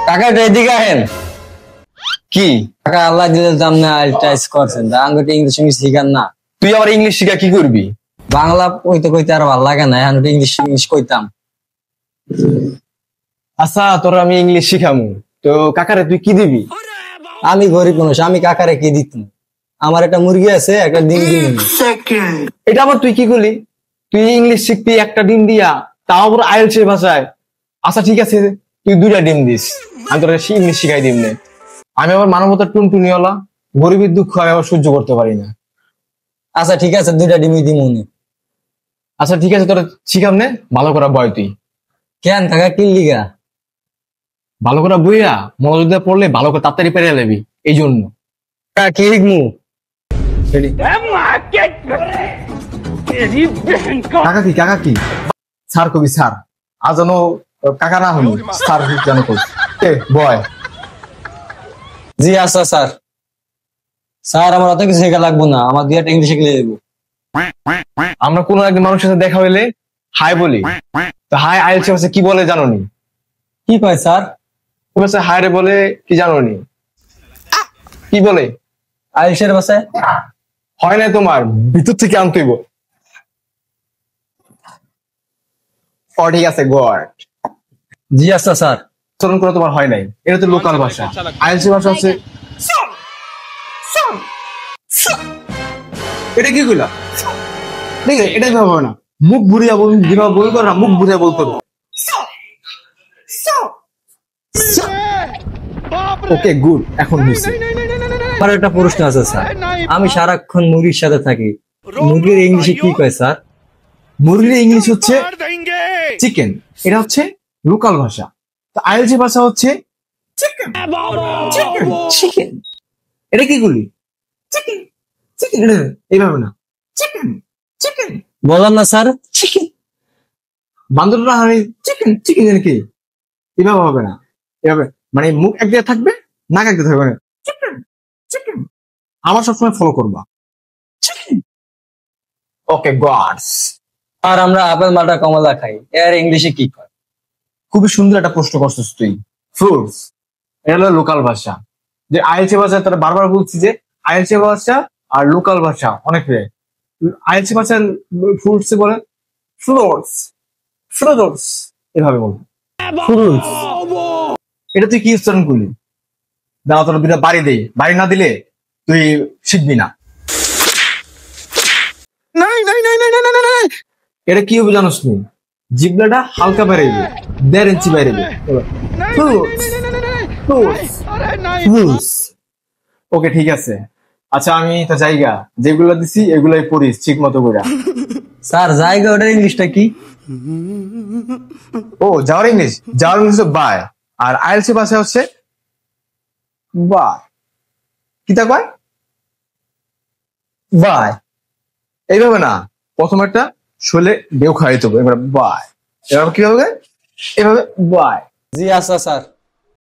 কাকা এদিকে আহেন। কি কাকা আল্লাহ দিলে জামনে আইএলটিএস করছেন, আঙ্গুটি ইংলিশ শিখান না। তুই আবার ইংলিশ শিখা কি করবি? বাংলা কইতে কইতে আর ভালো লাগে না, এখন ইংলিশ কইতাম। আচ্ছা তোরা আমি ইংলিশ শিখামু, তো কাকারে তুই কি দিবি? আমি গরিব মানুষ, আমি কাকারে কি দিতাম? আমার একটা মুরগি আছে, একটা ডিম দিন। এটা আবার তুই কি করলি? তুই ইংলিশ শিখবি একটা ডিম দিয়া, তাও আবার আইএলটিএস ভাষায়। আচ্ছা ঠিক আছে, তুই 2টা ডিম দিস, আমি তোর ইংলিশ শিখাই দিম নে। আমি আবার মানবতার টুনটুনিওয়ালা, গরিবের দুঃখ আমি আবার সহ্য করতে পারি না। আচ্ছা ঠিক আছে, 2টা ডিমই দিমুনি। আচ্ছা ঠিক আছে, তোরা শিখাম নে, ভালো করে বয় তুই। কেন কাকা কি লিগা? ভালো করে বইয়া মনোযোগ দিয়ে পড়লে ভালো করে তাড়াতাড়ি পেরে যাবি, এই জন্য। কাকা কি লিখমু? কাকা কি স্যার কবি স্যার, আজ যেন কাকা না হনি, স্যার যেন কবি। বয়। জি আচ্ছা স্যার। স্যার আমার অত কিছু শেখা লাগবো না, আমার 2টা ইংলিশ শিখলে দেবো। আমরা কোনো একজন মানুষের সাথে দেখা হইলে হাই বলি, তো হাই আইএলটিএস কি বলে জানো নি? কি কয় স্যার? তুমি হাই রে বলে কি জানো নি? কি বলে? আইএলটিএস ভাষায় হয় না তোমার, ভিতর থেকে আনতে হইব। ঠিক আছে গড। জি আচ্ছা স্যার। উচ্চারণ করে তোমার হয় নাই, এটা তো লোকাল ভাষা। আইএলটিএস ভাষা হচ্ছে এটা কি কইলা? ঠিক আছে, এটাই ভাবো না, মুখ ঘুরিয়া বল, যেভাবে বই কর না, মুখ ঘুরিয়া বলতে হবে। ওকে গুড, এখন হয়েছে। আমার একটা প্রশ্ন আছে স্যার, আমি সারাক্ষণ মুরগির সাথে থাকি, মুরগির ইংলিশে কি কয় স্যার? মুরগির ইংলিশ হচ্ছে চিকেন, এটা হচ্ছে লোকাল ভাষা। তো আইএলটিএস ভাষা হচ্ছে চিকেন। চিকেন চিকেন, এটা কি করলি? চিকেন চিকেন, এইভাবে না, চিকেন চিকেন বললাম না স্যার, চিকেন। বান্দররা হানি চিকেন চিকেন এর কি? এভাবে হবে না, এভাবে মানে মুখ এক জায়গায় থাকবে, নাক এক জায়গায় থাকবে না। চিকেন চিকেন, আমার সবসময় ফলো করবা। চিকেন। ওকে গডস। আর আমরা আপেল মালটা কমলা খাই, এর ইংলিশে কি কয়? খুবই সুন্দর একটা প্রশ্ন করছিস তুই। ফ্রুটস, এটা হলো লোকাল ভাষা। যে আইএলটিএস ভাষা তোরা বারবার বলছি যে আইএলটিএস ভাষা আর লোকাল ভাষা অনেক রে। আইএলটিএস ভাষা ফ্রুটস বলে ফ্রুটস, ফ্রুটস এভাবে বল। ফ্রুটস, এটা তুই কি উচ্চারণ করলি? দাও তোর 2টা বাড়ি দেই, বাড়ি না দিলে তুই শিখবি না। এটা কি হবে জানোস নি? জিবলাটা হালকা বেড়াইবে, 1.5 ইঞ্চি বেড়াইবে। ওকে ঠিক আছে। আচ্ছা আমি তো জায়গা যেগুলো দিছি এগুলাই পড়িস ঠিক মতো করে। স্যার জায়গা, ওটার ইংলিশটা কি? ও যাওয়ার ইংলিশ, যাওয়ার ইংলিশ বাই, আর আইএলটিএস ভাষা হচ্ছে বাই। কিতা কয়? বাই। এইভাবে না, প্রথম একটা শোলে ঢেউ খাইতে হবে, এবার বাই। এবার কি হবে? এভাবে বাই। জি আচ্ছা স্যার।